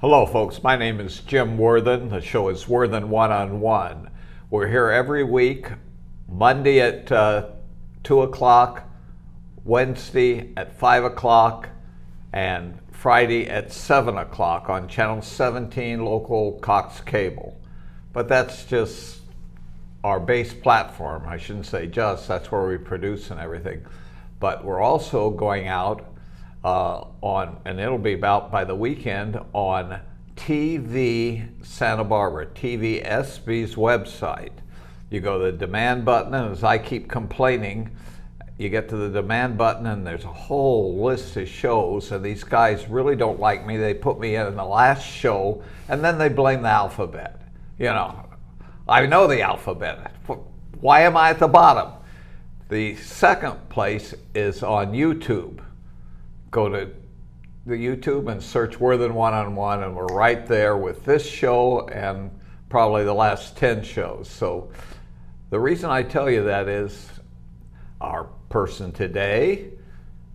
Hello folks, my name is Jim Worthen. The show is Worthen One-on-One. We're here every week, Monday at 2 o'clock, Wednesday at 5 o'clock, and Friday at 7 o'clock on Channel 17 local Cox Cable. But that's just our base platform. I shouldn't say just, that's where we produce and everything. But we're also going out and it'll be about by the weekend on TV Santa Barbara, TVSB's website. You go to the demand button, and as I keep complaining, you get to the demand button and there's a whole list of shows, and these guys really don't like me. They put me in the last show and then they blame the alphabet. You know, I know the alphabet. Why am I at the bottom? The second place is on YouTube. Go to the YouTube and search Worthen One-on-One, and we're right there with this show and probably the last 10 shows. So the reason I tell you that is our person today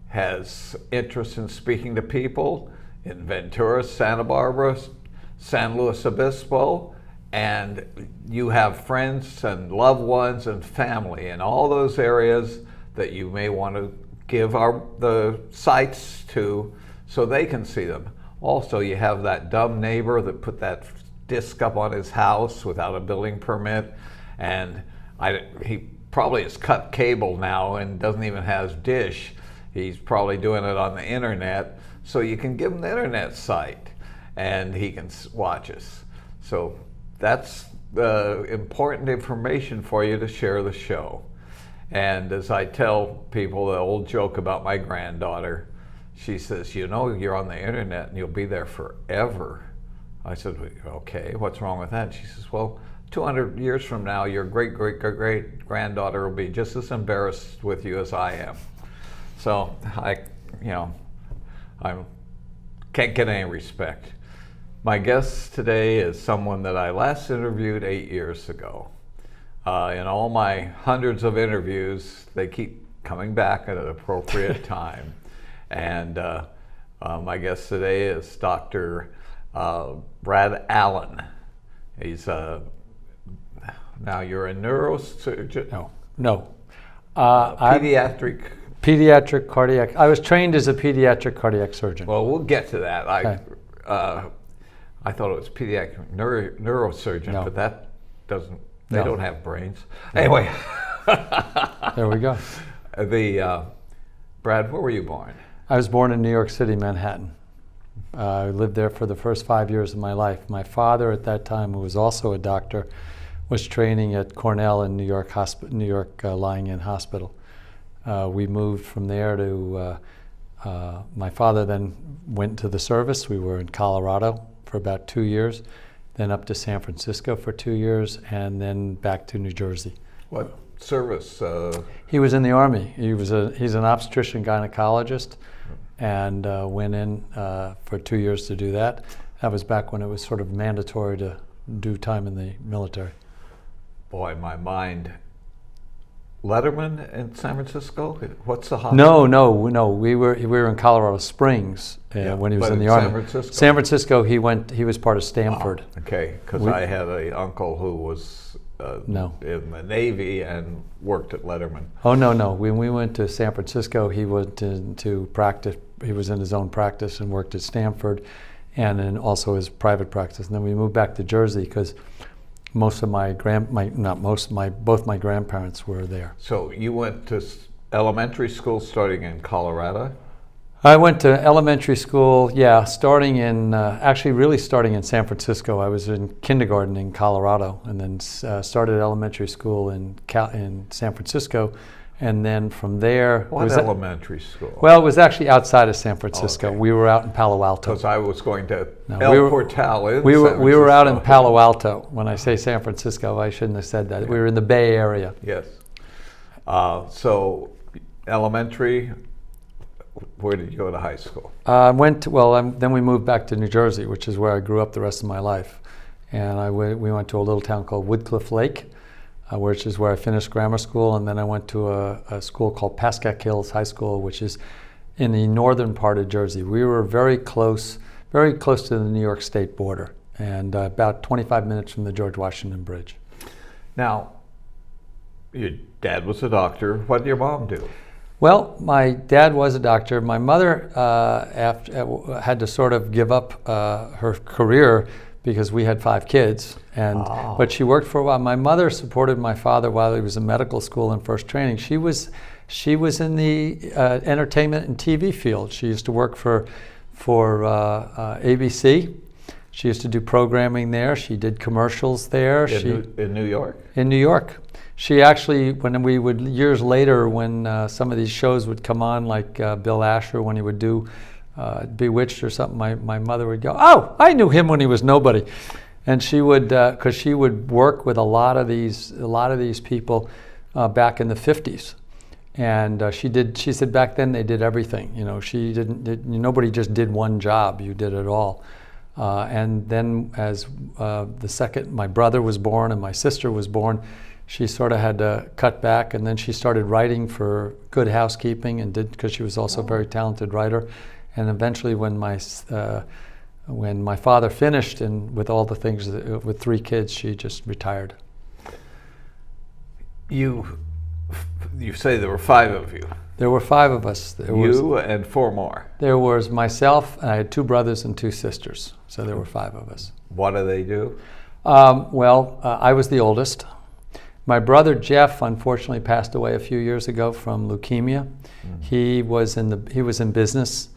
has interest in speaking to people in Ventura, Santa Barbara, San Luis Obispo, and you have friends and loved ones and family in all those areas that you may want to give the sites to so they can see them. Also, you have that dumb neighbor that put that disc up on his house without a building permit, and he probably has cut cable now and doesn't even have dish. He's probably doing it on the internet, so you can give him the internet site and he can watch us. So that's the important information for you to share the show. And as I tell people the old joke about my granddaughter, she says, you know, you're on the internet and you'll be there forever. I said, okay, what's wrong with that? She says, well, 200 years from now, your great-great-great-granddaughter will be just as embarrassed with you as I am. So I can't get any respect. My guest today is someone that I last interviewed 8 years ago. In all my hundreds of interviews, they keep coming back at an appropriate time. And my guest today is Dr. Brad Allen. He's now you're a neurosurgeon? No. Pediatric cardiac. I was trained as a pediatric cardiac surgeon. Well, we'll get to that. Okay. I thought it was pediatric neurosurgeon, no. But that doesn't. They don't have brains. No. Anyway. There we go. Brad, where were you born? I was born in New York City, Manhattan. I lived there for the first 5 years of my life. My father at that time, who was also a doctor, was training at Cornell in New York Lying-In Hospital. We moved from there to, my father then went to the service. We were in Colorado for about 2 years. Then up to San Francisco for 2 years, and then back to New Jersey. What service? He was in the Army. He's an obstetrician gynecologist, and went in for 2 years to do that. That was back when it was sort of mandatory to do time in the military. Boy, my mind. Letterman in San Francisco? What's the hospital? No. We were in Colorado Springs when he was in the Army. San Francisco, he was part of Stanford. Oh, okay, because I had an uncle who was in the Navy and worked at Letterman. Oh no. When we went to San Francisco, he went to practice. He was in his own practice and worked at Stanford, and then also his private practice. And then we moved back to Jersey because both my grandparents were there. So you went to elementary school starting in Colorado? I went to elementary school, starting in San Francisco. I was in kindergarten in Colorado, and then started elementary school in San Francisco. And then from there... What elementary school? Well, it was actually outside of San Francisco. Okay. We were out in Palo Alto. Because I was going to El Portal in San Francisco. We were out in Palo Alto. When I say San Francisco, I shouldn't have said that. Yeah. We were in the Bay Area. Yes. So elementary, where did you go to high school? Then we moved back to New Jersey, which is where I grew up the rest of my life. And we went to a little town called Woodcliff Lake, which is where I finished grammar school, and then I went to a school called Pascack Hills High School, which is in the northern part of Jersey. We were very close very close to the New York State border, and about 25 minutes from the George Washington Bridge. Now, your dad was a doctor. What did your mom do? Well, my dad was a doctor. My mother had to sort of give up her career because we had 5 kids, but she worked for a while. My mother supported my father while he was in medical school and first training. She was in the entertainment and TV field. She used to work for ABC. She used to do programming there. She did commercials there. In New York? In New York. She actually, when we would, years later, when some of these shows would come on, like Bill Asher, when he would do Bewitched or something, my mother would go, "Oh, I knew him when he was nobody," and she would, because she would work with a lot of these people back in the 50s, and she said back then they did everything. You know, nobody just did one job. You did it all. And then as my brother was born and my sister was born, she sort of had to cut back, and then she started writing for Good Housekeeping, and because she was also a very talented writer. And eventually, when my father finished and with all the things with 3 kids, she just retired. You say there were 5 of you. There were 5 of us. You and 4 more. There was myself, and I had 2 brothers and 2 sisters. So there were 5 of us. What do they do? I was the oldest. My brother Jeff unfortunately passed away a few years ago from leukemia. Mm-hmm. He was in business.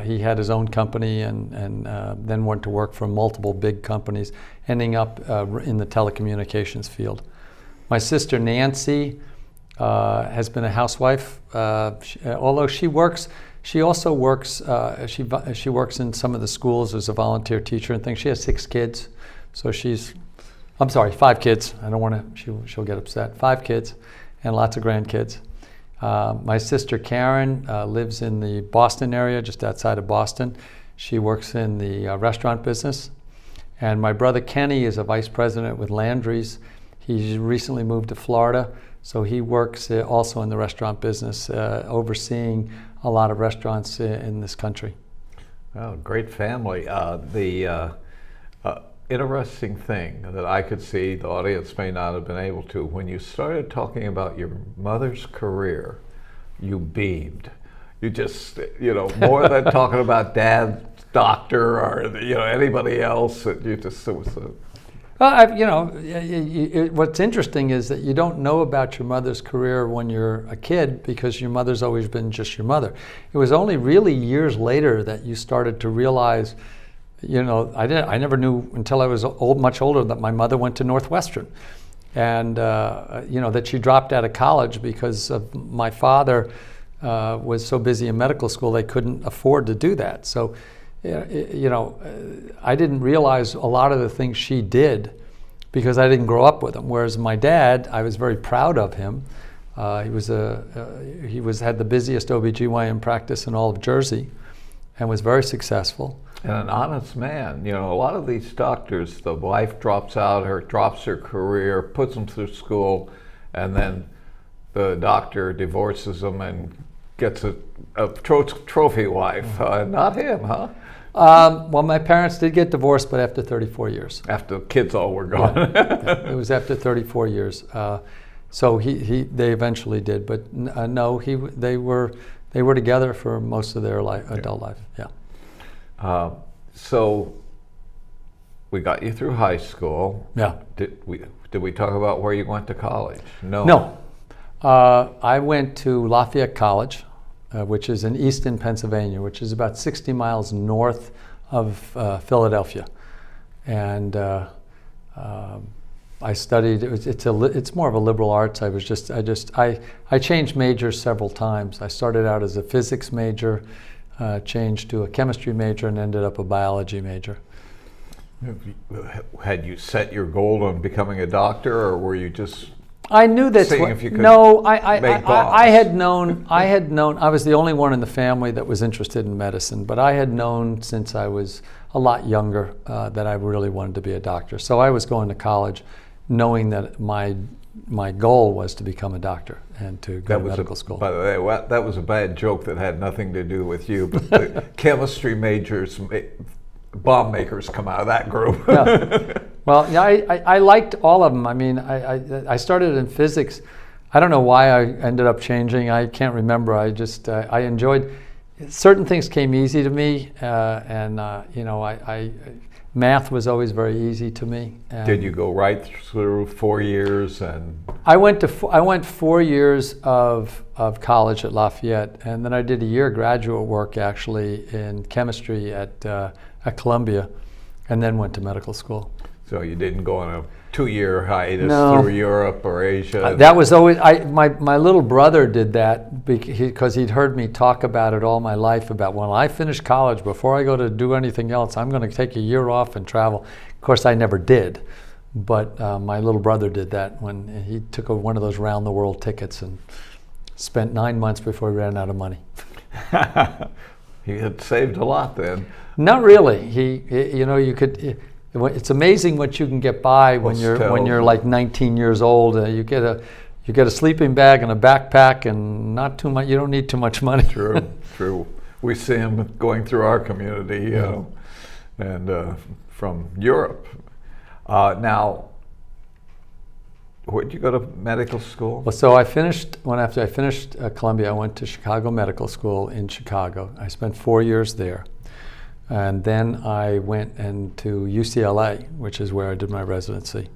He had his own company and then went to work for multiple big companies, ending up in the telecommunications field. My sister Nancy has been a housewife. Although she also works. She works in some of the schools as a volunteer teacher and things. She has 6 kids, so 5 kids. I don't want to. She'll get upset. 5 kids, and lots of grandkids. My sister Karen lives in the Boston area, just outside of Boston. She works in the restaurant business. And my brother Kenny is a vice president with Landry's. He's recently moved to Florida, so he works also in the restaurant business, overseeing a lot of restaurants in this country. Oh, great family. The interesting thing that I could see, the audience may not have been able to, when you started talking about your mother's career, you beamed. You just, more than talking about dad's doctor or, anybody else, you just, it was what's interesting is that you don't know about your mother's career when you're a kid because your mother's always been just your mother. It was only really years later that you started to realize, I never knew until I was much older that my mother went to Northwestern, and that she dropped out of college because of my father was so busy in medical school they couldn't afford to do that. So, I didn't realize a lot of the things she did because I didn't grow up with him. Whereas my dad, I was very proud of him. He had the busiest OBGYN practice in all of Jersey, and was very successful. And an honest man. A lot of these doctors, the wife drops her career, puts them through school, and then the doctor divorces them and gets a trophy wife. Not him, huh? Well, my parents did get divorced, but after 34 years. After the kids all were gone. Yeah, it was after 34 years. So they eventually did, but no, they were together for most of their adult life. Yeah. So we got you through high school. Yeah. Did we talk about where you went to college? No. No. I went to Lafayette College, which is in Easton, Pennsylvania, which is about 60 miles north of Philadelphia, and I studied. It's more of a liberal arts. I changed majors several times. I started out as a physics major, changed to a chemistry major, and ended up a biology major. Had you set your goal on becoming a doctor, or were you just? I knew that's seeing if you could no. I had known. I was the only one in the family that was interested in medicine, but I had known since I was a lot younger that I really wanted to be a doctor. So I was going to college, knowing that my goal was to become a doctor and to go to medical school. By the way, that was a bad joke that had nothing to do with you, but the chemistry majors, bomb makers come out of that group. Yeah. Well, yeah, I liked all of them. I mean, I started in physics. I don't know why I ended up changing. I can't remember. I just I enjoyed certain things came easy to me, and you know, math was always very easy to me. Did you go right through 4 years? And I went 4 years of college at Lafayette, and then I did a year graduate work actually in chemistry at Columbia, and then went to medical school. So you didn't go on a 2-year hiatus No. through Europe or Asia? That was always, my little brother did that because he'd heard me talk about it all my life, about when I finish college, before I go to do anything else, I'm going to take a year off and travel. Of course, I never did, but my little brother did that when he took one of those round the world tickets and spent 9 months before he ran out of money. He had saved a lot then. Not really. You know, you could. It's amazing what you can get by when you're like 19 years old. You get a sleeping bag and a backpack and not too much. You don't need too much money. True, true. We see him going through our community, and from Europe. Now, where did you go to medical school? Well, so after I finished Columbia, I went to Chicago Medical School in Chicago. I spent 4 years there. And then I went into UCLA, which is where I did my residency.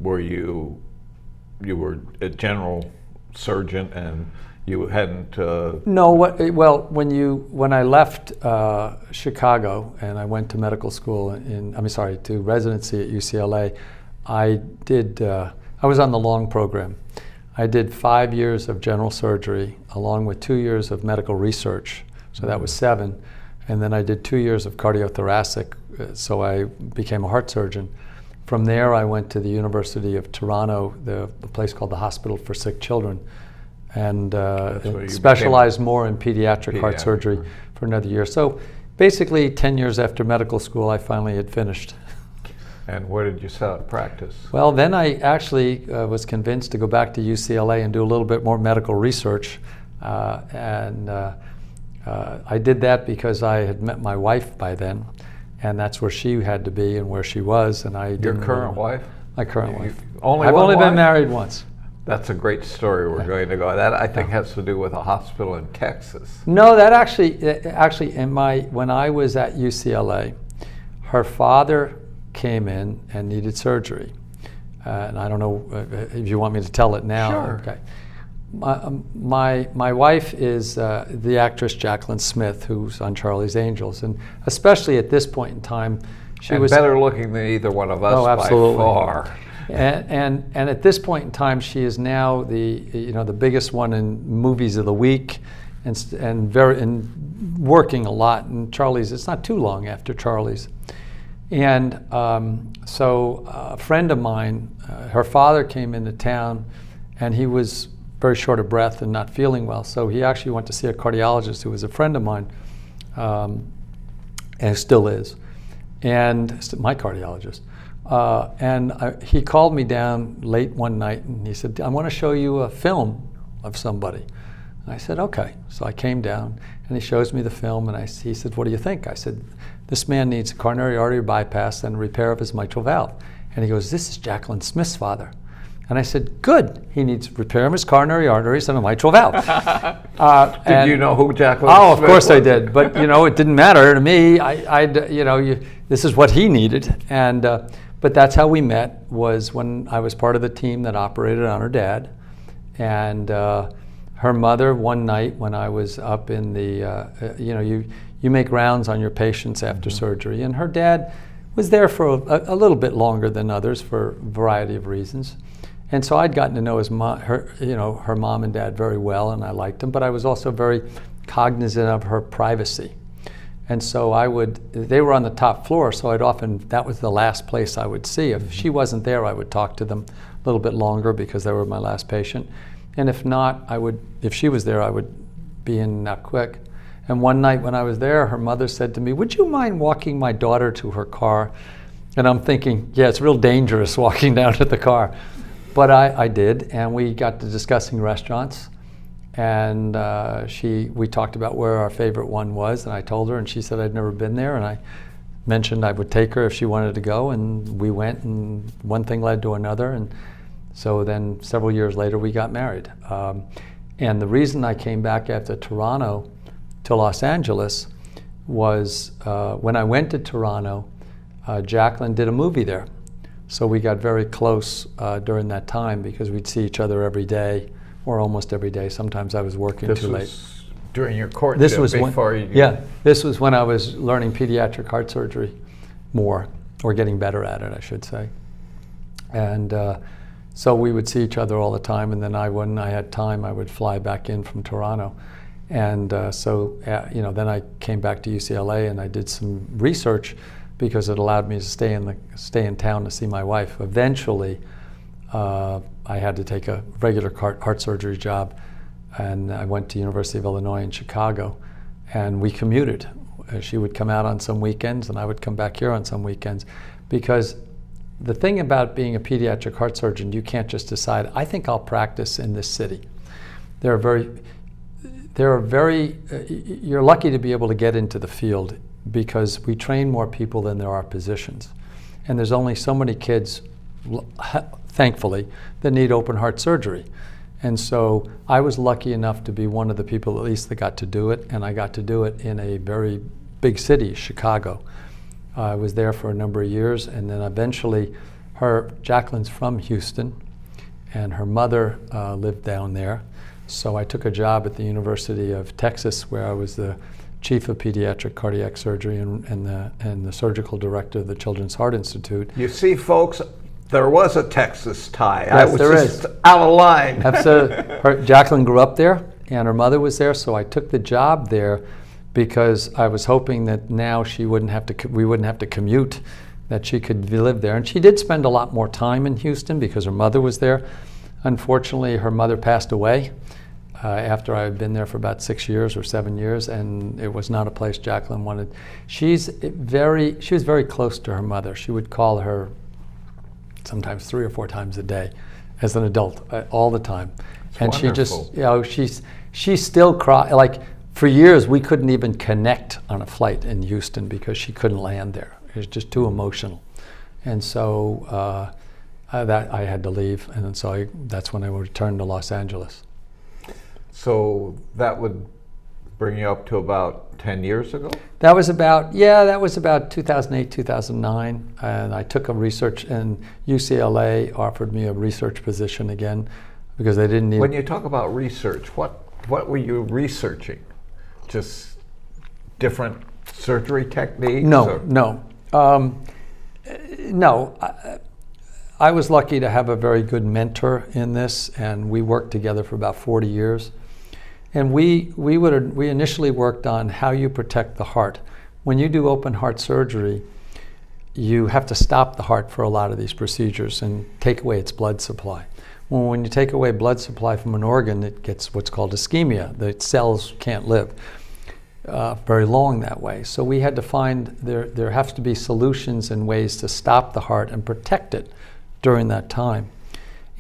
Were you were a general surgeon and you hadn't? No. Well, when I left Chicago and I went to medical school to residency at UCLA, I was on the long program. I did 5 years of general surgery along with 2 years of medical research. So that was 7. And then I did 2 years of cardiothoracic, so I became a heart surgeon. From there, I went to the University of Toronto, the place called the Hospital for Sick Children, and specialized more in pediatric heart surgery for another year. So basically, 10 years after medical school, I finally had finished. And where did you set up practice? Well, then I actually was convinced to go back to UCLA and do a little bit more medical research, I did that because I had met my wife by then, and that's where she had to be and where she was. And Your current wife? My current wife. I've only been married once. That's a great story. We're going to go. That I think has to do with a hospital in Texas. No, that actually when I was at UCLA, her father came in and needed surgery, and I don't know if you want me to tell it now. Sure. Okay. My wife is the actress Jacqueline Smith, who's on Charlie's Angels, and especially at this point in time, she was better looking than either one of us. Oh, absolutely. By far. And at this point in time, she is now the biggest one in movies of the week, and working a lot. And Charlie's, it's not too long after Charlie's, and so a friend of mine, her father came into town, and he was very short of breath and not feeling well. So he actually went to see a cardiologist who was a friend of mine, and still is, and my cardiologist. He called me down late one night and he said, I want to show you a film of somebody. And I said, okay. So I came down and he shows me the film and he said, what do you think? I said, this man needs a coronary artery bypass and repair of his mitral valve. And he goes, this is Jacqueline Smith's father. And I said, good. He needs repair of his coronary arteries and a mitral valve. Did you know who Jacqueline Smith was? Oh, of course I did. But it didn't matter to me. This is what he needed. And but that's how we met. Was when I was part of the team that operated on her dad, and her mother. One night when I was up in the, you make rounds on your patients after surgery, and her dad was there for a little bit longer than others for a variety of reasons. And so I'd gotten to know her mom and dad very well, and I liked them, but I was also very cognizant of her privacy. And so they were on the top floor, so that was the last place I would see. If she wasn't there, I would talk to them a little bit longer because they were my last patient. And if not, if she was there, I would be in that quick. And one night when I was there, her mother said to me, would you mind walking my daughter to her car? And I'm thinking, yeah, it's real dangerous walking down to the car. But I did, and we got to discussing restaurants. And we talked about where our favorite one was, and I told her, and she said I'd never been there, and I mentioned I would take her if she wanted to go, and we went, and one thing led to another, and so then several years later we got married. And the reason I came back after Toronto to Los Angeles was when I went to Toronto, Jacqueline did a movie there. So we got very close during that time because we'd see each other every day, or almost every day. Sometimes I was working too late. During your courtship, this was before when, yeah, this was when I was learning pediatric heart surgery more, or getting better at it, I should say. And so we would see each other all the time, and then when I had time, I would fly back in from Toronto. And then I came back to UCLA, and I did some research because it allowed me to stay in town to see my wife. Eventually, I had to take a regular heart surgery job, and I went to University of Illinois in Chicago, and we commuted. She would come out on some weekends, and I would come back here on some weekends, because the thing about being a pediatric heart surgeon, you can't just decide, I think I'll practice in this city. You're lucky to be able to get into the field because we train more people than there are positions. And there's only so many kids, thankfully, that need open heart surgery. And so I was lucky enough to be one of the people at least that got to do it, and I got to do it in a very big city, Chicago. I was there for a number of years, and then eventually Jacqueline's from Houston, and her mother lived down there. So I took a job at the University of Texas, where I was the chief of pediatric cardiac surgery and the surgical director of the Children's Heart Institute. You see, folks, there was a Texas tie. Yes, I was just out of line. Absolutely. Jacqueline grew up there, and her mother was there, so I took the job there because I was hoping that now we wouldn't have to commute, that she could live there. And she did spend a lot more time in Houston because her mother was there. Unfortunately, her mother passed away after I had been there for about 6 years or 7 years, and it was not a place Jacqueline wanted. She was very close to her mother. She would call her sometimes 3 or 4 times a day as an adult, all the time. That's and wonderful. she still cried. Like, for years, we couldn't even connect on a flight in Houston because she couldn't land there. It was just too emotional. And so I had to leave, and so that's when I returned to Los Angeles. So that would bring you up to about 10 years ago? That was about 2008, 2009, and I took a research, and UCLA offered me a research position again because they didn't need. When you talk about research, what were you researching? Just different surgery techniques? No. I was lucky to have a very good mentor in this, and we worked together for about 40 years. And we initially worked on how you protect the heart. When you do open heart surgery, you have to stop the heart for a lot of these procedures and take away its blood supply. When you take away blood supply from an organ, it gets what's called ischemia. The cells can't live very long that way. So we had to find there has to be solutions and ways to stop the heart and protect it during that time.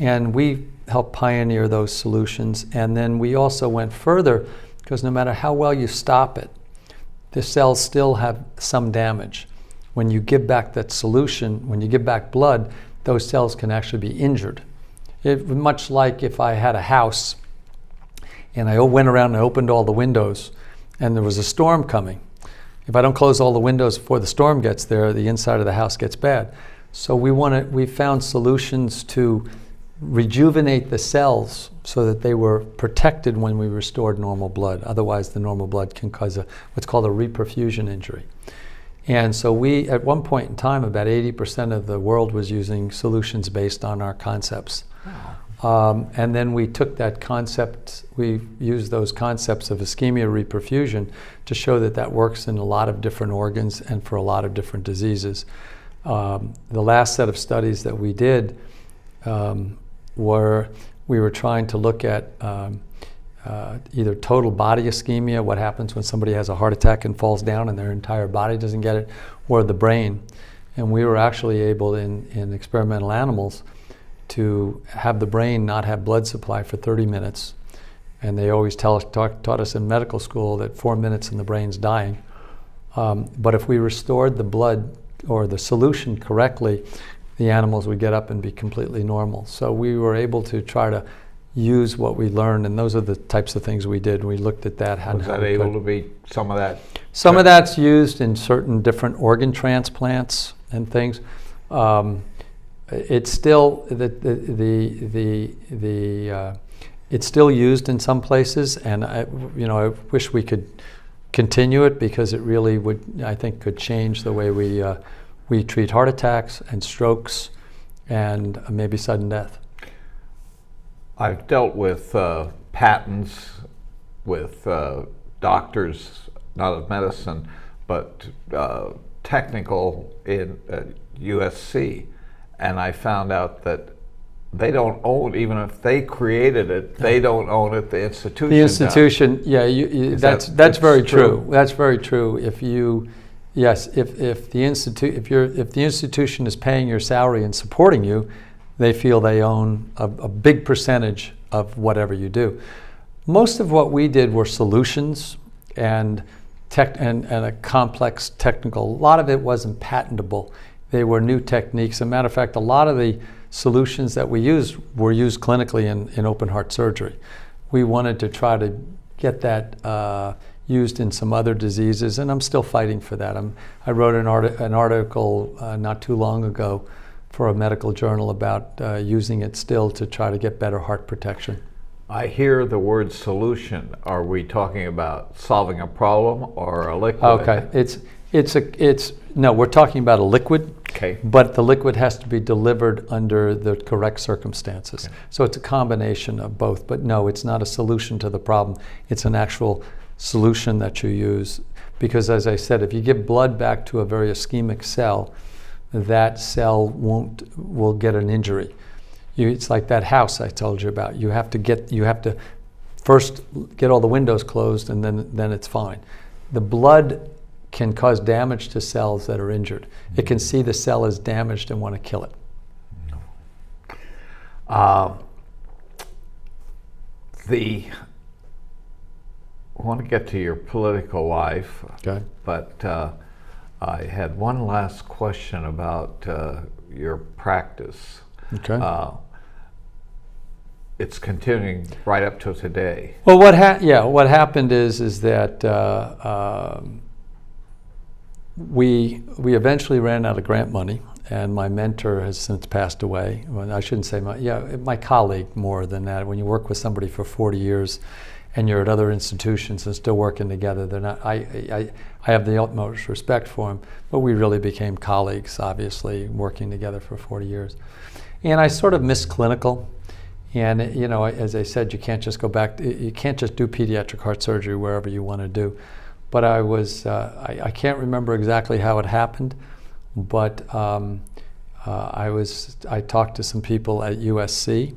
And we helped pioneer those solutions. And then we also went further, because no matter how well you stop it, the cells still have some damage. When you give back that solution, when you give back blood, those cells can actually be injured. Much like if I had a house and I went around and opened all the windows and there was a storm coming. If I don't close all the windows before the storm gets there, the inside of the house gets bad. So we found solutions to rejuvenate the cells so that they were protected when we restored normal blood. Otherwise, the normal blood can cause what's called a reperfusion injury. And so we, at one point in time, about 80% of the world was using solutions based on our concepts. Wow. And then we took that concept, we used those concepts of ischemia reperfusion to show that works in a lot of different organs and for a lot of different diseases. The last set of studies that we did we were trying to look at either total body ischemia, what happens when somebody has a heart attack and falls down and their entire body doesn't get it, or the brain. And we were actually able in experimental animals to have the brain not have blood supply for 30 minutes. And they always taught us in medical school that 4 minutes and the brain's dying. But if we restored the blood or the solution correctly, the animals would get up and be completely normal. So we were able to try to use what we learned, and those are the types of things we did. We looked at that. Was that able to be some of that? Some of that's used in certain different organ transplants and things. It's still it's still used in some places, and I wish we could continue it, because it really would, I think, could change the way we treat heart attacks and strokes and maybe sudden death. I've dealt with patents with doctors, not of medicine, but technical in USC, and I found out that they don't own, even if they created it, they don't own it. The institution. The institution, does. Yeah, that's very true. That's very true. If the institution is paying your salary and supporting you, they feel they own a big percentage of whatever you do. Most of what we did were solutions and a complex technical. A lot of it wasn't patentable. They were new techniques. As a matter of fact, a lot of the solutions that we used were used clinically in open heart surgery. We wanted to try to get that used in some other diseases, and I'm still fighting for that. I wrote an article not too long ago for a medical journal about using it still to try to get better heart protection. I hear the word solution. Are we talking about solving a problem or a liquid? Okay, no, we're talking about a liquid. Okay. But the liquid has to be delivered under the correct circumstances. Okay. So it's a combination of both. But no, it's not a solution to the problem. It's an actual solution that you use. Because as I said, if you give blood back to a very ischemic cell, that cell will get an injury. It's like that house I told you about. You have to first get all the windows closed, and then it's fine. The blood can cause damage to cells that are injured. It can see the cell is damaged and want to kill it. I want to get to your political life, okay. But I had one last question about your practice. Okay. It's continuing right up to today. Well, what happened is that we eventually ran out of grant money, and my mentor has since passed away. Well, I shouldn't say my colleague more than that. When you work with somebody for 40 years and you're at other institutions and still working together, they're not. I have the utmost respect for him, but we really became colleagues, obviously, working together for 40 years. And I sort of missed clinical. And as I said, you can't just go back. You can't just do pediatric heart surgery wherever you want to do. But I can't remember exactly how it happened, but I talked to some people at USC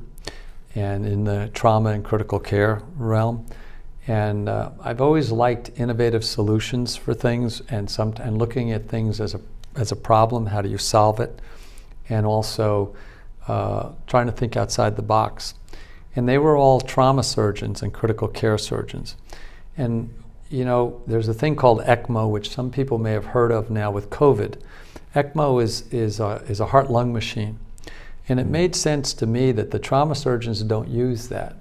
and in the trauma and critical care realm, and I've always liked innovative solutions for things, and looking at things as a problem. How do you solve it? And also trying to think outside the box. And they were all trauma surgeons and critical care surgeons, and there's a thing called ECMO, which some people may have heard of now with COVID. ECMO is a heart-lung machine. And it made sense to me that the trauma surgeons don't use that.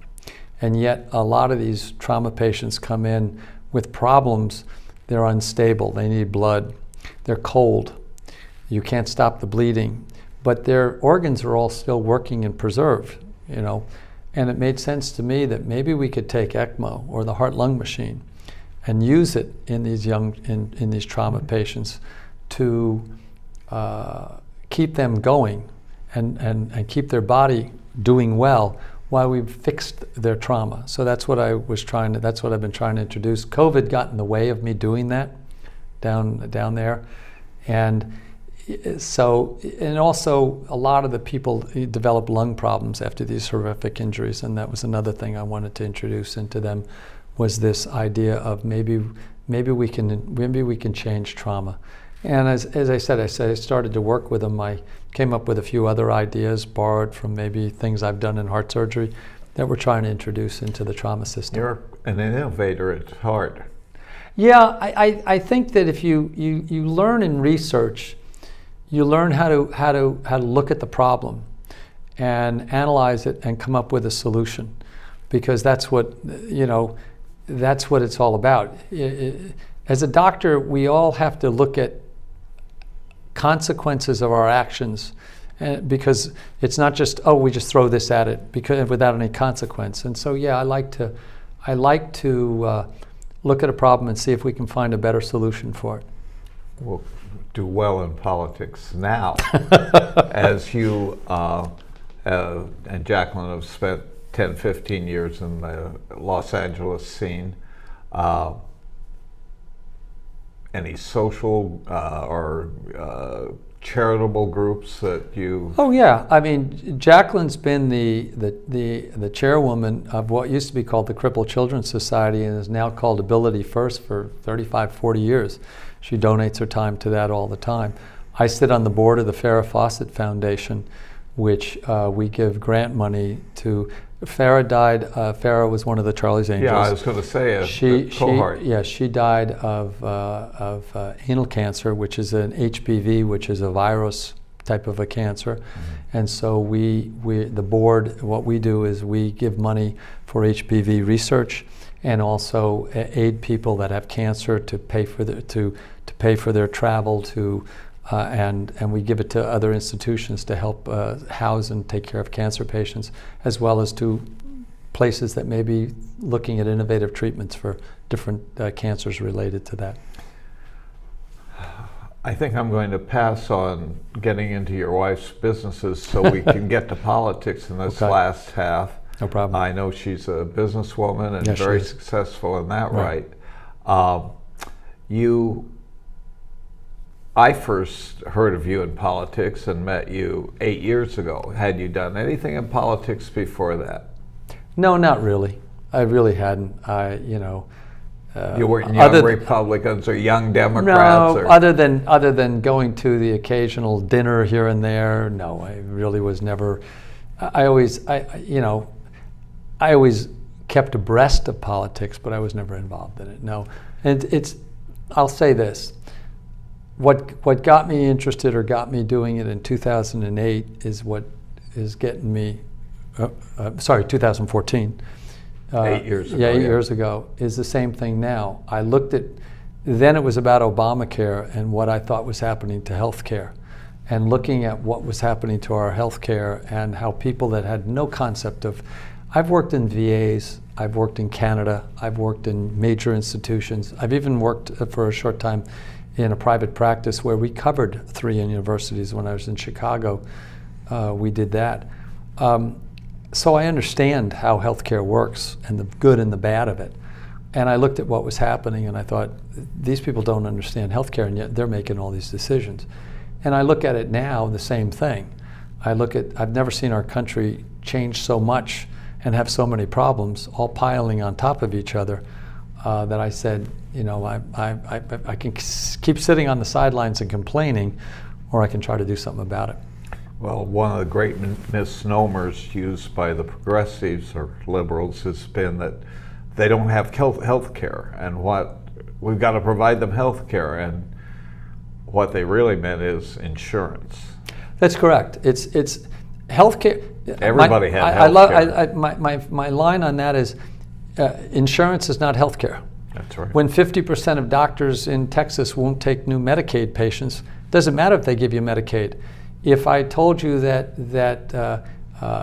And yet a lot of these trauma patients come in with problems. They're unstable, they need blood, they're cold, you can't stop the bleeding, but their organs are all still working and preserved, And it made sense to me that maybe we could take ECMO or the heart-lung machine and use it in these in these trauma patients to keep them going and keep their body doing well while we've fixed their trauma. So that's what I've been trying to introduce. COVID got in the way of me doing that down there. And also a lot of the people develop lung problems after these horrific injuries, and that was another thing I wanted to introduce into them, was this idea of maybe we can change trauma. And as I said, I started to work with them. I came up with a few other ideas, borrowed from maybe things I've done in heart surgery, that we're trying to introduce into the trauma system. You're an innovator at heart. Yeah, I think that if you learn in research, you learn how to look at the problem and analyze it and come up with a solution, because that's what it's all about. As a doctor, we all have to look at consequences of our actions, because it's not just, oh, we just throw this at it because without any consequence. And so yeah, I like to look at a problem and see if we can find a better solution for it. We'll do well in politics now, as you and Jacqueline have spent 10, 15 years in the Los Angeles scene. Any social or charitable groups that you? Oh yeah, I mean, Jacqueline's been the chairwoman of what used to be called the Crippled Children's Society and is now called Ability First for 35, 40 years. She donates her time to that all the time. I sit on the board of the Farrah Fawcett Foundation, which we give grant money to. Farrah died. Farrah was one of the Charlie's Angels. Yeah, I was going to say a cohort. She died of anal cancer, which is an HPV, which is a virus type of a cancer. Mm-hmm. And so the board, what we do is we give money for HPV research and also aid people that have cancer to pay for their travel to. And we give it to other institutions to help house and take care of cancer patients, as well as to places that may be looking at innovative treatments for different cancers related to that. I think I'm going to pass on getting into your wife's businesses so we can get to politics in this last half. No problem. I know she's a businesswoman and very successful in that right. I first heard of you in politics and met you 8 years ago. Had you done anything in politics before that? No, not really. I really hadn't. You weren't young Republicans or young Democrats? No, other than going to the occasional dinner here and there. No, I really was never. I always kept abreast of politics, but I was never involved in it. No, and I'll say this. What got me interested or got me doing it in 2008 is what is getting me, 2014. 8 years ago. Yeah, 8 years ago is the same thing now. I looked at, then it was about Obamacare and what I thought was happening to healthcare, and looking at what was happening to our healthcare and how people that had no concept of, I've worked in VAs, I've worked in Canada, I've worked in major institutions, I've even worked for a short time in a private practice where we covered 3 universities when I was in Chicago. We did that. So I understand how healthcare works and the good and the bad of it. And I looked at what was happening and I thought, these people don't understand healthcare and yet they're making all these decisions. And I look at it now, the same thing. I've never seen our country change so much and have so many problems all piling on top of each other that I said, I can keep sitting on the sidelines and complaining, or I can try to do something about it. Well, one of the great misnomers used by the progressives or liberals has been that they don't have health care, and we've got to provide them health care, and what they really meant is insurance. That's correct. It's health care. Everybody had health care. My line on that is insurance is not health care. That's right. When 50% of doctors in Texas won't take new Medicaid patients, doesn't matter if they give you Medicaid. If I told you that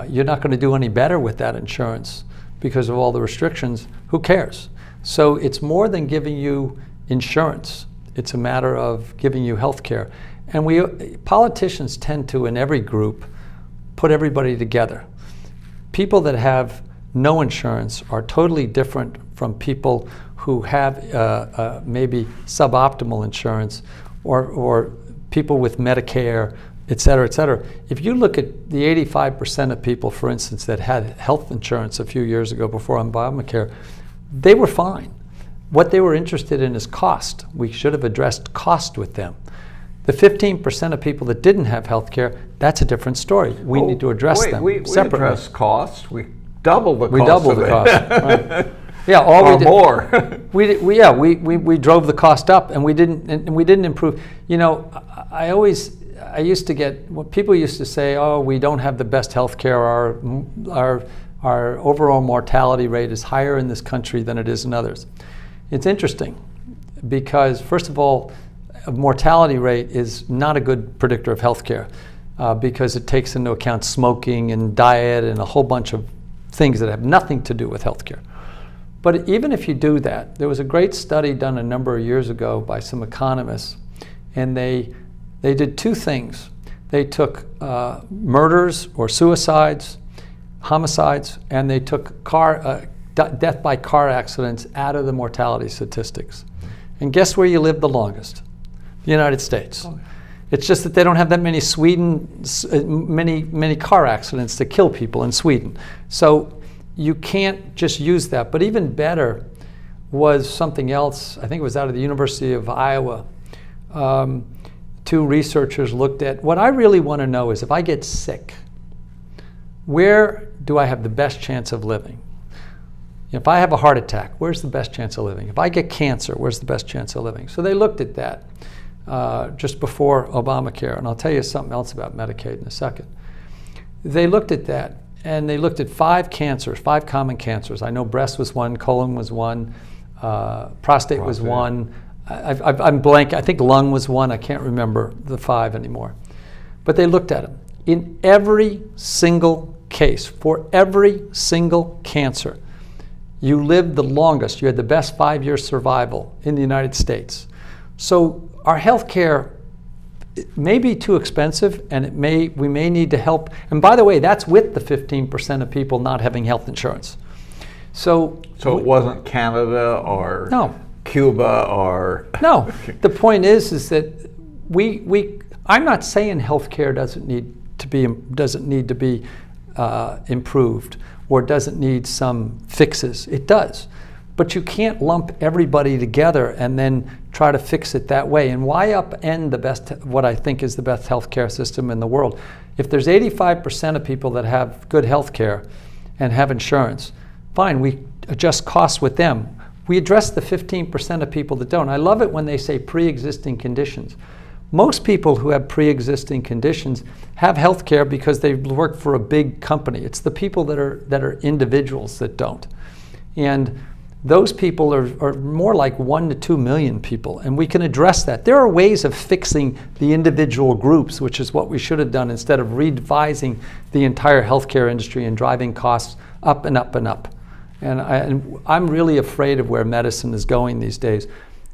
you're not going to do any better with that insurance because of all the restrictions, who cares? So it's more than giving you insurance. It's a matter of giving you health care. And politicians tend to, in every group, put everybody together. People that have no insurance are totally different from people who have maybe suboptimal insurance or people with Medicare, et cetera, et cetera. If you look at the 85% of people, for instance, that had health insurance a few years ago before Obamacare, they were fine. What they were interested in is cost. We should have addressed cost with them. The 15% of people that didn't have health care, that's a different story. We need to address them separately. We address costs. We double the cost. We doubled the cost. Right. Yeah, all or we did, more. we drove the cost up, and we didn't improve. You know, I used to get what people used to say. Oh, we don't have the best health care. Our overall mortality rate is higher in this country than it is in others. It's interesting because, first of all, a mortality rate is not a good predictor of health care because it takes into account smoking and diet and a whole bunch of things that have nothing to do with health care. But even if you do that, there was a great study done a number of years ago by some economists, and they did two things. They took murders or suicides, homicides, and they took death by car accidents out of the mortality statistics. And guess where you live the longest? The United States. Oh. It's just that they don't have that many many car accidents to kill people in Sweden. So you can't just use that. But even better was something else. I think it was out of the University of Iowa. Two researchers looked at, what I really want to know is if I get sick, where do I have the best chance of living? If I have a heart attack, where's the best chance of living? If I get cancer, where's the best chance of living? So they looked at that just before Obamacare, and I'll tell you something else about Medicaid in a second. They looked at that, and they looked at 5 common cancers. I know breast was one, colon was one, prostate was one. I'm blank. I think lung was one. I can't remember the 5 anymore. But they looked at them. In every single case, for every single cancer, you lived the longest. You had the best 5-year survival in the United States. So our health care may be too expensive, and we may need to help. And by the way, that's with the 15% of people not having health insurance. So it wasn't Canada or no. Cuba or no. The point is that I'm not saying health care doesn't need to be improved or doesn't need some fixes. It does. But you can't lump everybody together and then try to fix it that way. And why upend what I think is the best healthcare system in the world? If there's 85% of people that have good health care and have insurance, fine, we adjust costs with them. We address the 15% of people that don't. I love it when they say pre-existing conditions. Most people who have pre-existing conditions have health care because they work for a big company. It's the people that are individuals that don't. And those people are more like 1 to 2 million people, and we can address that. There are ways of fixing the individual groups, which is what we should have done instead of revising the entire healthcare industry and driving costs up and up and up. And I'm really afraid of where medicine is going these days.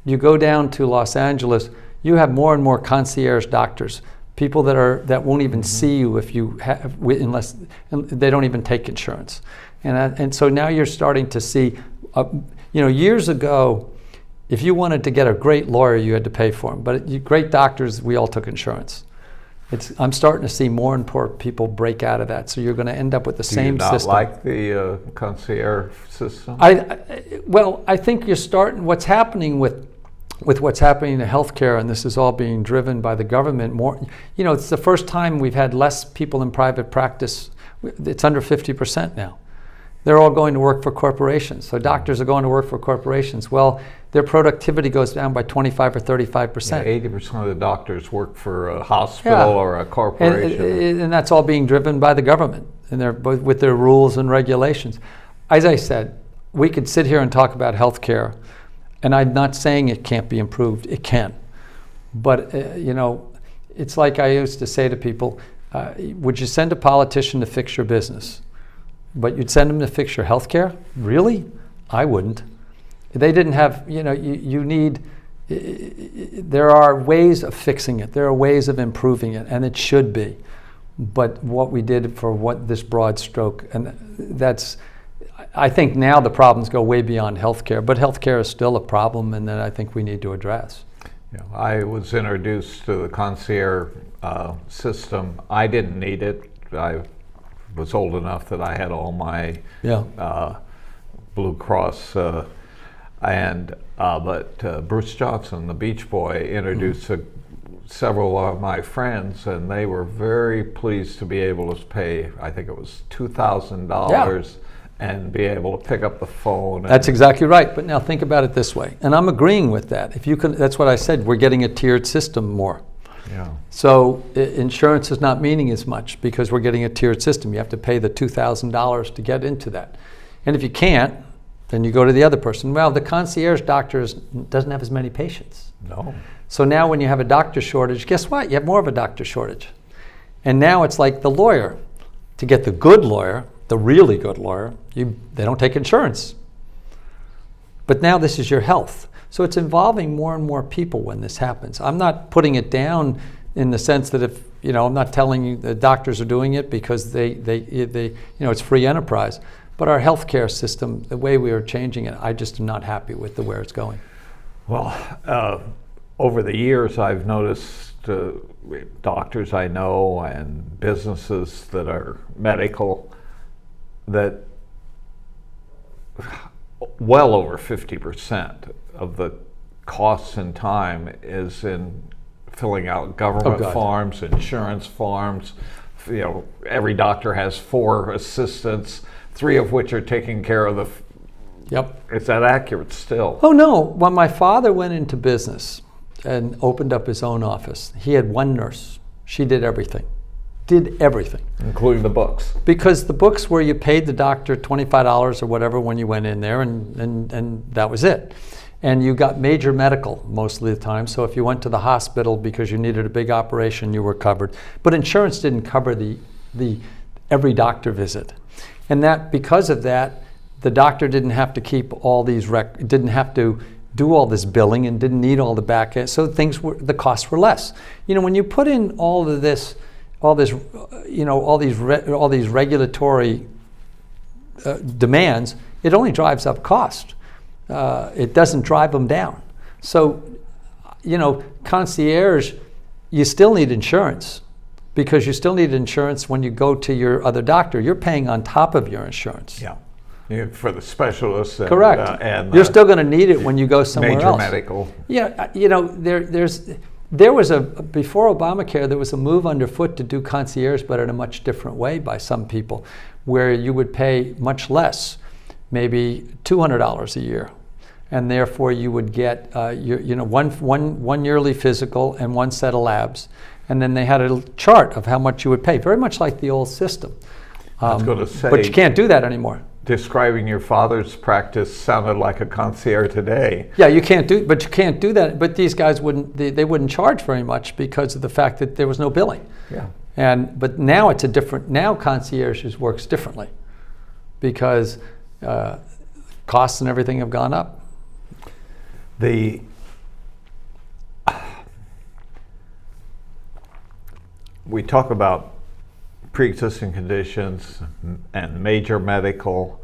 You go down to Los Angeles, you have more and more concierge doctors, people that won't even see you if you have, unless they don't even take insurance. And so now you're starting to see, years ago, if you wanted to get a great lawyer, you had to pay for him. But great doctors, we all took insurance. I'm starting to see more and more people break out of that. So you're going to end up with the same system. Do you not like the concierge system? I think you're starting. What's happening with what's happening in healthcare, and this is all being driven by the government. More, it's the first time we've had less people in private practice. It's under 50% now. They're all going to work for corporations. So doctors are going to work for corporations. Well, their productivity goes down by 25 or 35%. Yeah, 80% of the doctors work for a hospital or a corporation. And that's all being driven by the government and with their rules and regulations. As I said, we could sit here and talk about healthcare, and I'm not saying it can't be improved. It can. But, it's like I used to say to people, would you send a politician to fix your business? But you'd send them to fix your health care? Really? I wouldn't. They didn't have, there are ways of fixing it. There are ways of improving it, and it should be. But what we did for this broad stroke, and I think now the problems go way beyond healthcare, but healthcare is still a problem, and that I think we need to address. I was introduced to the concierge system. I didn't need it. I was old enough that I had all my Blue Cross, but Bruce Johnson, the Beach Boy, introduced a several of my friends, and they were very pleased to be able to pay, I think it was $2,000, and be able to pick up the phone. That's exactly right. But now think about it this way, and I'm agreeing with that. If you can, that's what I said. We're getting a tiered system more. Yeah. So insurance is not meaning as much because we're getting a tiered system. You have to pay the $2,000 to get into that, and if you can't, then you go to the other person. Well, the concierge doctor doesn't have as many patients. No. So now when you have a doctor shortage, guess what? You have more of a doctor shortage. And now it's like the lawyer. To get the good lawyer, the really good lawyer, they don't take insurance. But now this is your health. So it's involving more and more people when this happens. I'm not putting it down in the sense that if, I'm not telling you the doctors are doing it because they it's free enterprise. But our healthcare system, the way we are changing it, I just am not happy with where it's going. Well, over the years, I've noticed doctors I know and businesses that are medical that well over 50% of the costs and time is in filling out government forms, insurance forms. Every doctor has 4 assistants, 3 of which are taking care of the. Yep. Is that accurate still? Oh no. When my father went into business and opened up his own office, he had 1 nurse. She did everything. Including the books. Because the books where you paid the doctor $25 or whatever when you went in there, and that was it. And you got major medical most of the time. So if you went to the hospital because you needed a big operation, you were covered. But insurance didn't cover the every doctor visit. And that because of that, the doctor didn't have to keep all these didn't have to do all this billing and didn't need all the back end. So the costs were less. When you put in all these regulatory demands, it only drives up cost. It doesn't drive them down. So, concierge, you still need insurance because you still need insurance when you go to your other doctor. You're paying on top of your insurance. Yeah. For the specialists. Correct. And you're still going to need it when you go somewhere major else. Medical. Yeah. There was before Obamacare, there was a move underfoot to do concierge, but in a much different way by some people, where you would pay much less, maybe $200 a year, and therefore you would get one yearly physical and 1 set of labs, and then they had a chart of how much you would pay, very much like the old system. I was going to say, but you can't do that anymore. Describing your father's practice sounded like a concierge today. Yeah, you can't do that. But these guys they wouldn't charge very much because of the fact that there was no billing. Yeah. But now now concierge works differently because costs and everything have gone up. We talk about pre-existing conditions and major medical,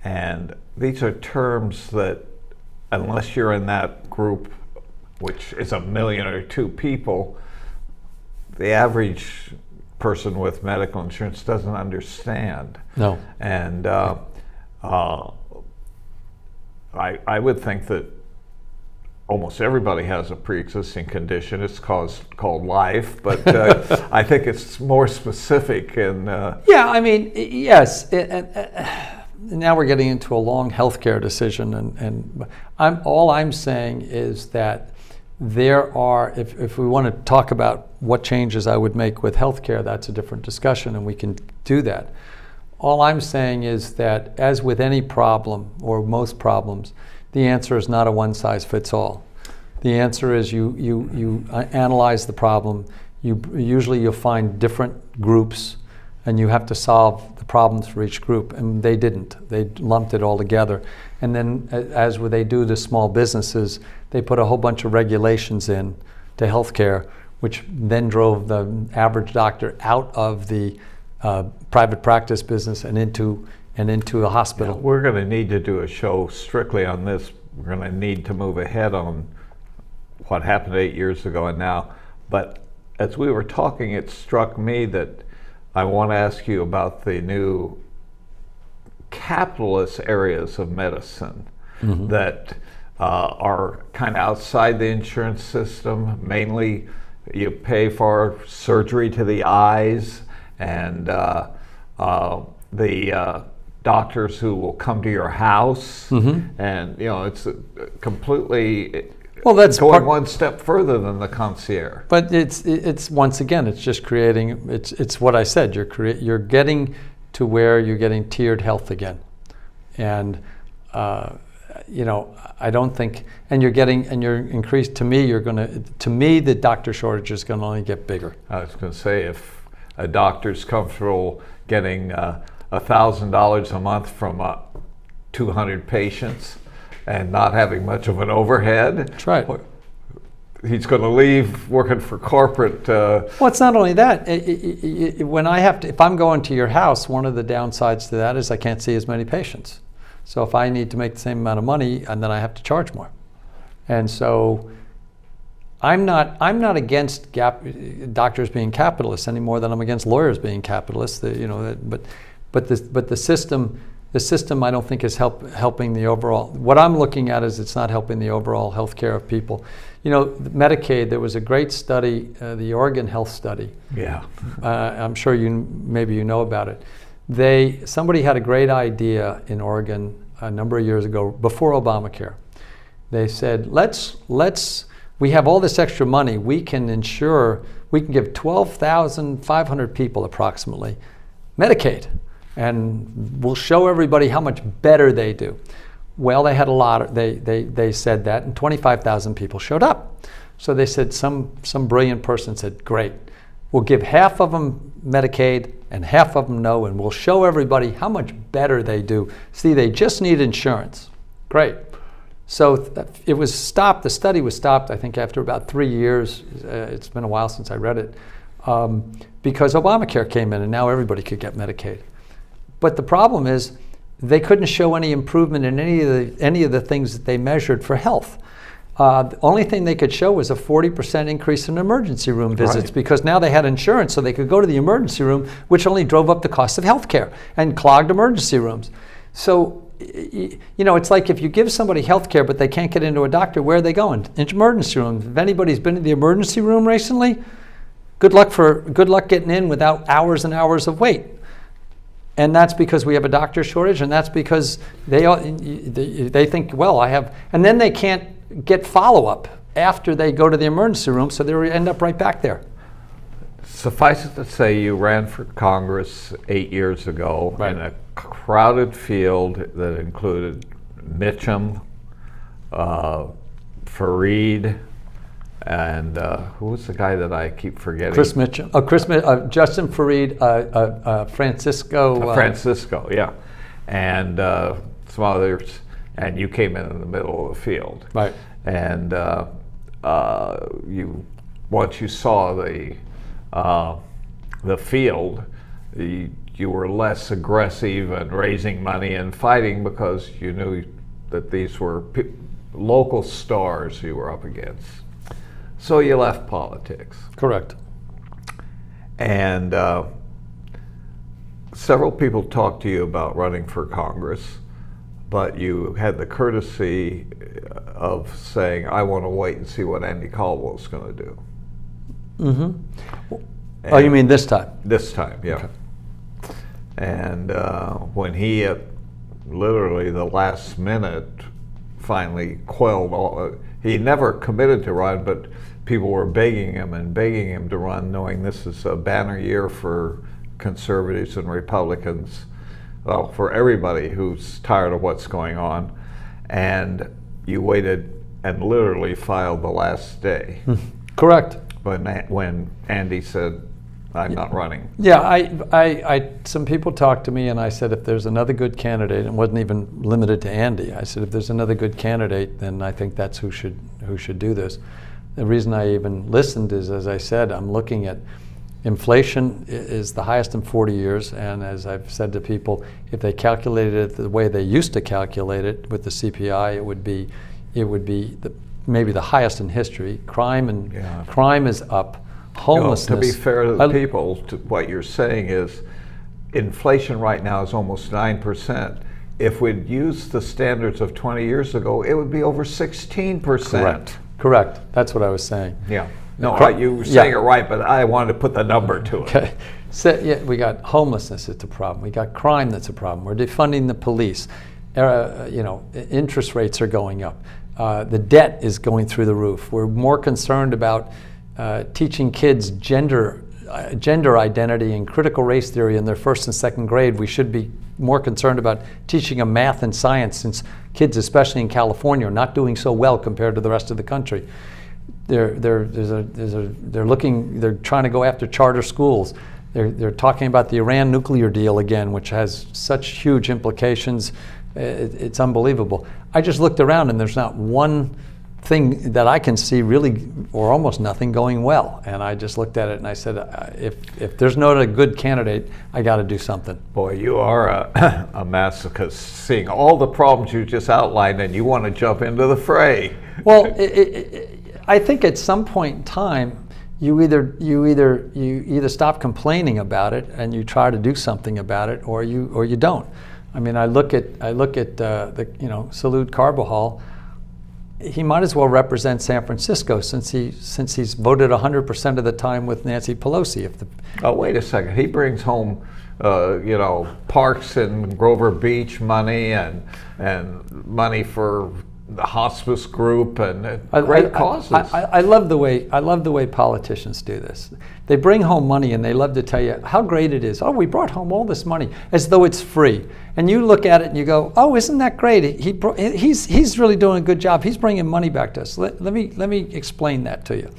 and these are terms that, unless you're in that group, which is 1 million or 2 people, the average person with medical insurance doesn't understand. No. And I would think that almost everybody has a pre-existing condition. It's called life, but I think it's more specific. And yeah, I mean, yes. Now we're getting into a long healthcare decision, and all I'm saying is that there are, if we want to talk about what changes I would make with healthcare, that's a different discussion, and we can do that. All I'm saying is that, as with any problem or most problems, the answer is not a one-size-fits-all. The answer is you analyze the problem. Usually you'll find different groups, and you have to solve the problems for each group. And they didn't. They lumped it all together. And then, as they do to small businesses, they put a whole bunch of regulations in to healthcare, which then drove the average doctor out of the private practice business and into a hospital. Yeah, we're going to need to do a show strictly on this. We're going to need to move ahead on what happened 8 years ago and now. But as we were talking, it struck me that I want to ask you about the new capitalist areas of medicine that are kind of outside the insurance system, mainly You pay for surgery to the eyes, and the doctors who will come to your house, and it's completely that's going one step further than the concierge. But it's once again, it's just creating. It's what I said. You're getting to where you're getting tiered health again, and I don't think, and you're increased. To me, the doctor shortage is going to only get bigger. I was going to say, if a doctor's comfortable getting $1,000 a month from 200 patients and not having much of an overhead, that's right. He's going to leave working for corporate. Well, it's not only that. When if I'm going to your house, one of the downsides to that is I can't see as many patients. So if I need to make the same amount of money, and then I have to charge more. And so I'm not against doctors being capitalists any more than I'm against lawyers being capitalists. But the system I don't think is helping the overall. What I'm looking at is it's not helping the overall health care of people. Medicaid, there was a great study, the Oregon Health Study. Yeah. I'm sure maybe you know about it. Somebody had a great idea in Oregon a number of years ago, before Obamacare. They said, we have all this extra money, we can give 12,500 people approximately Medicaid, and we'll show everybody how much better they do. Well, they had they said that, and 25,000 people showed up. So they said, some brilliant person said, great, we'll give half of them Medicaid and half of them no, and we'll show everybody how much better they do. See, they just need insurance. Great. So it was stopped. The study was stopped, I think, after about 3 years. It's been a while since I read it, because Obamacare came in and now everybody could get Medicaid. But the problem is they couldn't show any improvement in any of the things that they measured for health. The only thing they could show was a 40% increase in emergency room visits, because now they had insurance, so they could go to the emergency room, which only drove up the cost of health care and clogged emergency rooms. So, it's like if you give somebody health care but they can't get into a doctor, where are they going? Into emergency rooms. If anybody's been to the emergency room recently, good luck getting in without hours and hours of wait. And that's because we have a doctor shortage, and that's because they think, well, I have, and then they can't get follow-up after they go to the emergency room, so they end up right back there. Suffice it to say, you ran for Congress 8 years ago in a crowded field that included Mitchum, Fareed, and who was the guy that I keep forgetting? Chris Mitchum. Justin Fareed, Francisco. Francisco, yeah. And some others. And you came in the middle of the field. Right. And once you saw the field, you were less aggressive in raising money and fighting, because you knew that these were local stars you were up against. So you left politics. Correct. And several people talked to you about running for Congress, but you had the courtesy of saying, I want to wait and see what Andy Caldwell's going to do. Mm-hmm. Oh, you mean this time? This time, yeah. Okay. And when he, at literally the last minute, finally quelled all, he never committed to run, but people were begging him to run, knowing this is a banner year for conservatives and Republicans, well, for everybody who's tired of what's going on. And you waited and literally filed the last day. Correct. When Andy said, I'm not running. Yeah, I some people talked to me, and I said, if there's another good candidate, and it wasn't even limited to Andy, I said, if there's another good candidate, then I think that's who should do this. The reason I even listened is, as I said, I'm looking at inflation is the highest in 40 years, and as I've said to people, if they calculated it the way they used to calculate it with the CPI, it would be maybe the highest in history. Crime is up. Homelessness. To be fair to the people, what you're saying is inflation right now is almost 9%. If we'd used the standards of 20 years ago, it would be over 16%. Correct. That's what I was saying. Yeah. No, you were saying it right, but I wanted to put the number to it. Okay. So, yeah, we got homelessness that's a problem. We got crime that's a problem. We're defunding the police. Interest rates are going up. The debt is going through the roof. We're more concerned about teaching kids gender identity and critical race theory in their first and second grade. We should be more concerned about teaching them math and science, since kids, especially in California, are not doing so well compared to the rest of the country. They're trying to go after charter schools. They're talking about the Iran nuclear deal again, which has such huge implications. It's unbelievable. I just looked around and there's not one thing that I can see really, or almost nothing, going well. And I just looked at it and I said, if there's not a good candidate, I got to do something. Boy, you are a masochist, seeing all the problems you just outlined, and you want to jump into the fray. Well, I think at some point in time, you either stop complaining about it and you try to do something about it, or you don't. I mean, I look at Salud Carbajal. He might as well represent San Francisco, since he's voted 100% of the time with Nancy Pelosi. Oh, wait a second. He brings home parks in Grover Beach money and money for the hospice group and great causes. I love the way politicians do this. They bring home money and they love to tell you how great it is. Oh, we brought home all this money, as though it's free. And you look at it and you go, oh, isn't that great? He's really doing a good job. He's bringing money back to us. Let me explain that to you.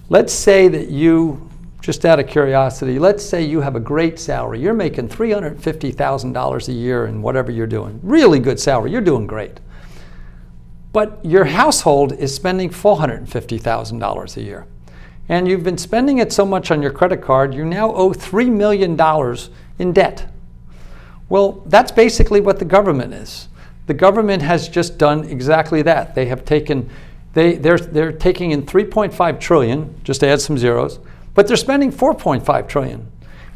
Let's say that you, just out of curiosity, let's say you have a great salary. You're making $350,000 a year in whatever you're doing. Really good salary. You're doing great. But your household is spending $450,000 a year. And you've been spending it so much on your credit card, you now owe $3 million in debt. Well, that's basically what the government is. The government has just done exactly that. They have taken, they're taking in $3.5 trillion, just to add some zeros, but they're spending $4.5 trillion.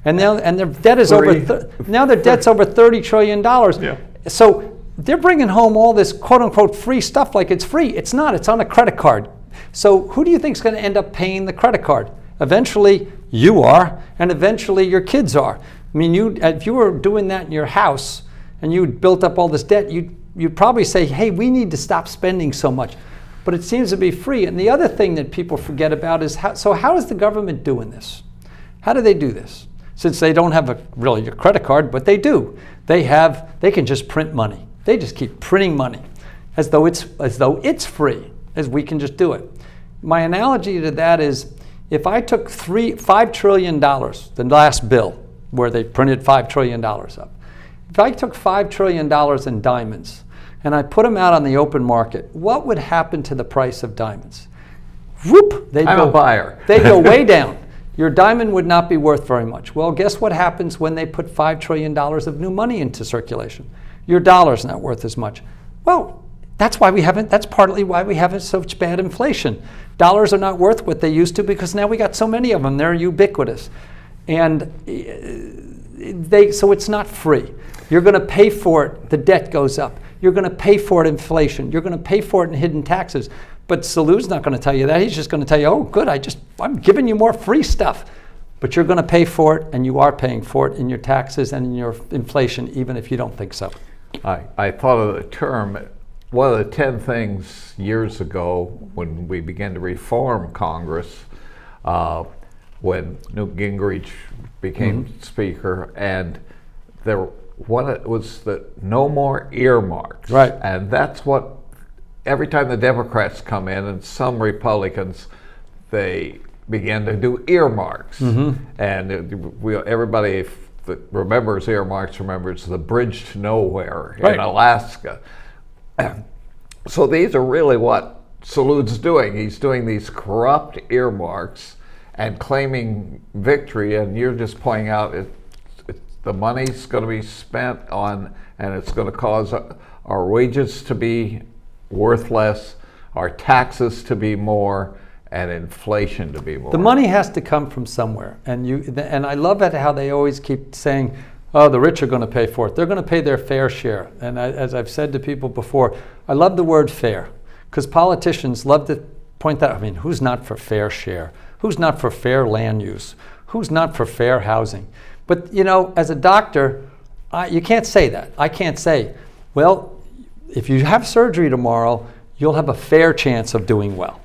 And now their debt is their debt's over $30 trillion. Yeah. So they're bringing home all this quote-unquote free stuff like it's free. It's not. It's on a credit card. So who do you think is going to end up paying the credit card? Eventually you are, and eventually your kids are. I mean, if you were doing that in your house and you built up all this debt, you'd probably say, hey, we need to stop spending so much. But it seems to be free. And the other thing that people forget about is how is the government doing this? How do they do this? Since they don't have really a credit card, but they do. They can just print money. They just keep printing money as though it's free, as we can just do it. My analogy to that is, if I took $5 trillion, the last bill where they printed $5 trillion up, if I took $5 trillion in diamonds and I put them out on the open market, what would happen to the price of diamonds? Whoop! I'm a buyer. They'd go way down. Your diamond would not be worth very much. Well, guess what happens when they put $5 trillion of new money into circulation? Your dollar's not worth as much. Well, that's partly why we have such bad inflation. Dollars are not worth what they used to because now we got so many of them. They're ubiquitous. And so it's not free. You're going to pay for it. The debt goes up. You're going to pay for it in inflation. You're going to pay for it in hidden taxes. But Salud's not going to tell you that. He's just going to tell you, oh, good, I'm giving you more free stuff. But you're going to pay for it, and you are paying for it in your taxes and in your inflation, even if you don't think so. I thought of the term, one of the 10 things years ago when we began to reform Congress, when Newt Gingrich became Speaker, and it was that no more earmarks. Right. And that's what, every time the Democrats come in, and some Republicans, they began to do earmarks. And everybody that remembers earmarks remembers the bridge to nowhere in Alaska. So these are really what Salud's doing. He's doing these corrupt earmarks and claiming victory, and you're just pointing out the money's going to be spent on, and it's going to cause our wages to be worth less, our taxes to be more, and inflation to be more. The money has to come from somewhere, and I love it how they always keep saying, oh, the rich are going to pay for it. They're going to pay their fair share. And as I've said to people before, I love the word fair, because politicians love to point that out. I mean, who's not for fair share? Who's not for fair land use? Who's not for fair housing? But you know, as a doctor, you can't say that. I can't say, well, if you have surgery tomorrow, you'll have a fair chance of doing well.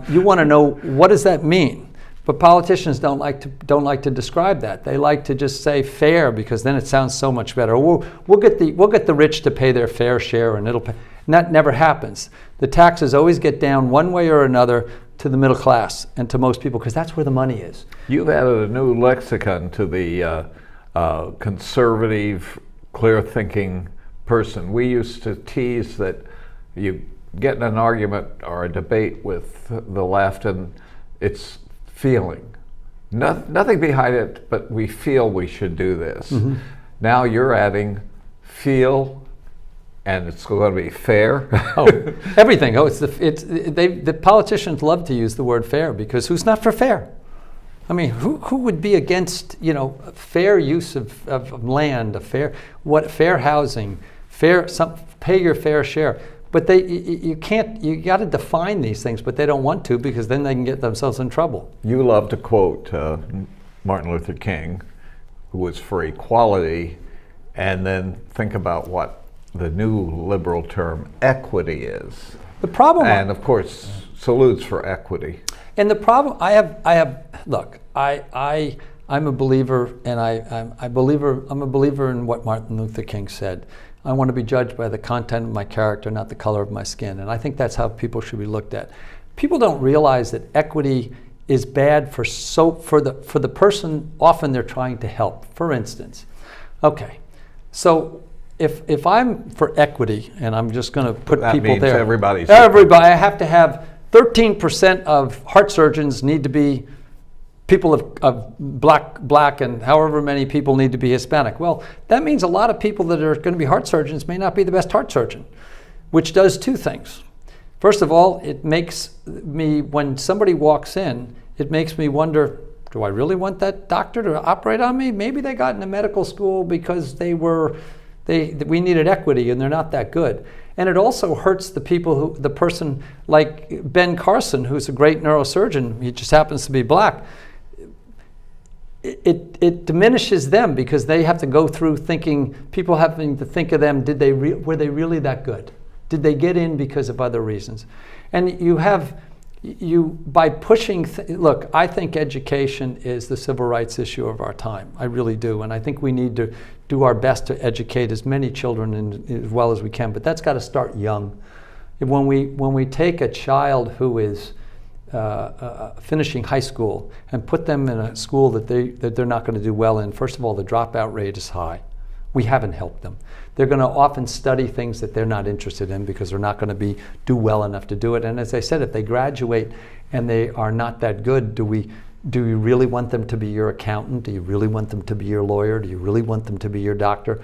You want to know, what does that mean? But politicians don't like to describe that. They like to just say fair, because then it sounds so much better. We'll get the rich to pay their fair share, and it'll pay. And that never happens. The taxes always get down one way or another to the middle class and to most people, because that's where the money is. You've added a new lexicon to the conservative, clear-thinking person. We used to tease that you get in an argument or a debate with the left, and it's feeling. Nothing behind it, but we feel we should do this. Mm-hmm. Now you're adding feel, and it's going to be fair. Oh, everything. Oh, the politicians love to use the word fair, because who's not for fair? I mean, who would be against, you know, fair use of land, fair housing, pay your fair share? But you got to define these things, but they don't want to, because then they can get themselves in trouble. You love to quote Martin Luther King, who was for equality, and then think about what the new liberal term equity is. The problem, and of course, salutes for equity. And the problem look, I'm a believer, and I'm a believer in what Martin Luther King said. I want to be judged by the content of my character, not the color of my skin. And I think that's how people should be looked at. People don't realize that equity is bad for the person often they're trying to help. For instance, okay, so if I'm for equity, and I'm just going to put that people means there. Everybody, I have to have 13% of heart surgeons need to be people of black, and however many people need to be Hispanic. Well, that means a lot of people that are going to be heart surgeons may not be the best heart surgeon, which does two things. First of all, it makes me, when somebody walks in, it makes me wonder, do I really want that doctor to operate on me? Maybe they got into medical school because we needed equity and they're not that good. And it also hurts the person like Ben Carson, who's a great neurosurgeon, he just happens to be black. It diminishes them, because they have to go through people having to think of them, were they really that good? Did they get in because of other reasons? And by pushing, look, I think education is the civil rights issue of our time. I really do. And I think we need to do our best to educate as many children as well as we can. But that's got to start young. When we take a child who is finishing high school and put them in a school that they're not going to do well in, first of all, the dropout rate is high. We haven't helped them. They're going to often study things that they're not interested in, because they're not going to do well enough to do it. And as I said, if they graduate and they are not that good, do you really want them to be your accountant? Do you really want them to be your lawyer? Do you really want them to be your doctor?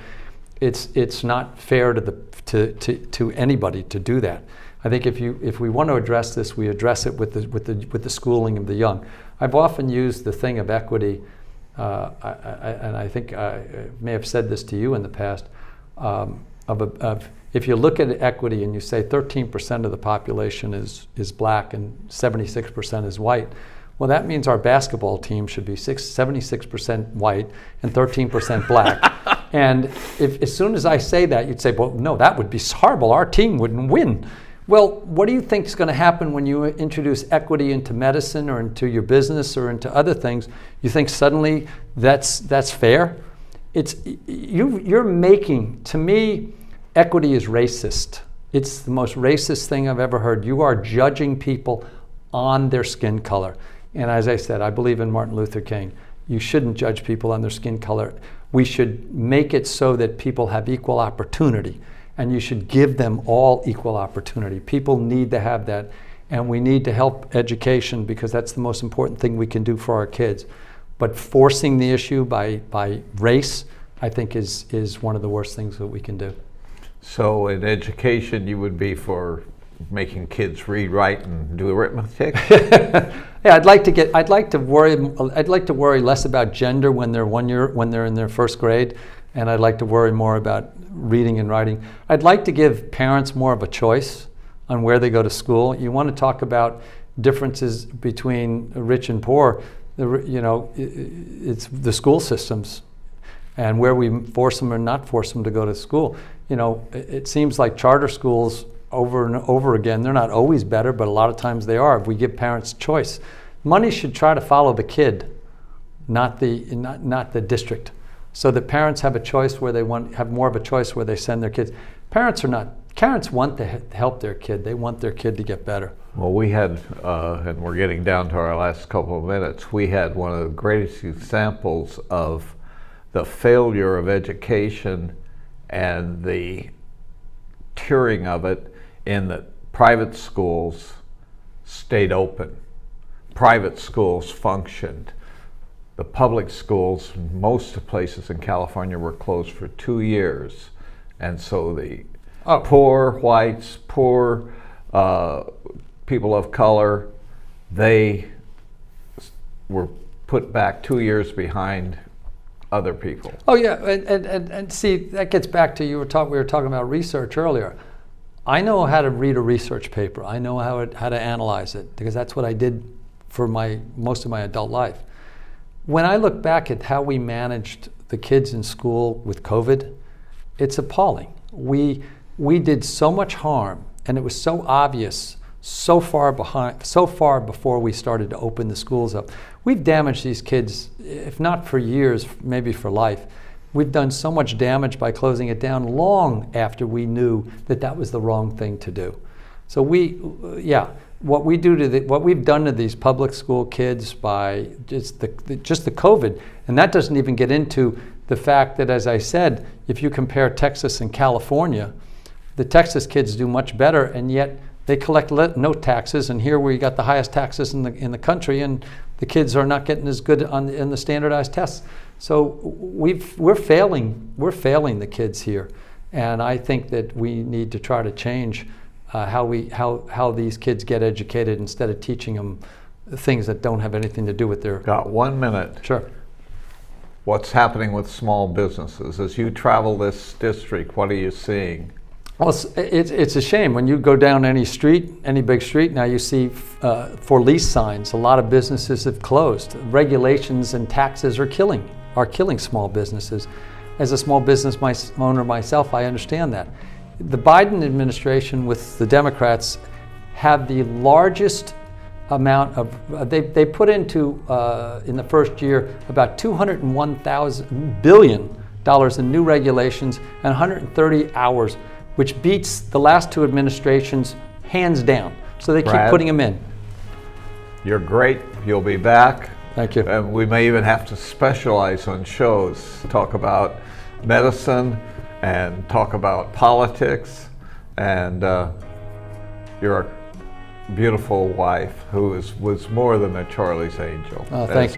It's not fair to anybody to do that. I think if we want to address this, we address it with the schooling of the young. I've often used the thing of equity, and I think I may have said this to you in the past. If you look at equity and you say 13% of the population is black and 76% is white, well, that means our basketball team should be 76% white and 13% black. And as soon as I say that, you'd say, well, no, that would be horrible. Our team wouldn't win. Well, what do you think is going to happen when you introduce equity into medicine or into your business or into other things? You think suddenly that's fair? You're making, to me, equity is racist. It's the most racist thing I've ever heard. You are judging people on their skin color. And as I said, I believe in Martin Luther King. You shouldn't judge people on their skin color. We should make it so that people have equal opportunity. And you should give them all equal opportunity. People need to have that. And we need to help education, because that's the most important thing we can do for our kids. But forcing the issue by race, I think is one of the worst things that we can do. So in education, you would be for making kids read, write, and do arithmetic? Yeah, I'd like to worry less about gender when they're in their first grade, and I'd like to worry more about reading and writing. I'd like to give parents more of a choice. on where they go to school. You want to talk about differences between rich and poor. It's the school systems and where we force them or not force them to go to school. It seems like charter schools over and over again, they're not always better, but a lot of times they are if we give parents choice. Money should try to follow the kid, not the district, so that parents have a choice where have more of a choice where they send their kids. Parents want to help their kid. They want their kid to get better. Well, we had, and we're getting down to our last couple of minutes, we had one of the greatest examples of the failure of education and the tiering of it in that private schools stayed open. Private schools functioned. The public schools, most places in California, were closed for 2 years. And so the poor whites, poor people of color, they were put back 2 years behind other people. Oh yeah, and see, that gets back to we were talking about research earlier. I know how to read a research paper. I know how to analyze it, because that's what I did for most of my adult life. When I look back at how we managed the kids in school with COVID, it's appalling. We did so much harm, and it was so obvious so far before we started to open the schools up. We've damaged these kids, if not for years, maybe for life. We've done so much damage by closing it down long after we knew that was the wrong thing to do. So what we've done to these public school kids by just the COVID, and that doesn't even get into the fact that, as I said, if you compare Texas and California, the Texas kids do much better, and yet they collect no taxes, and here we got the highest taxes in the country, and the kids are not getting as good in the standardized tests. So we're failing the kids here, and I think that we need to try to change how these kids get educated instead of teaching them things that don't have anything to do with their. Got 1 minute. Sure. What's happening with small businesses as you travel this district? What are you seeing? Well, it's a shame when you go down any big street now. You see for lease signs. A lot of businesses have closed. Regulations and taxes are killing small businesses. As a small business owner myself, I understand that. The Biden administration with the Democrats have the largest amount of they put into in the first year about $201 billion in new regulations and 130 hours, which beats the last two administrations hands down. So they keep putting them in. You're great. You'll be back. Thank you. And we may even have to specialize on shows, talk about medicine and talk about politics. And you're a beautiful wife who was more than a Charlie's Angel. Thank you.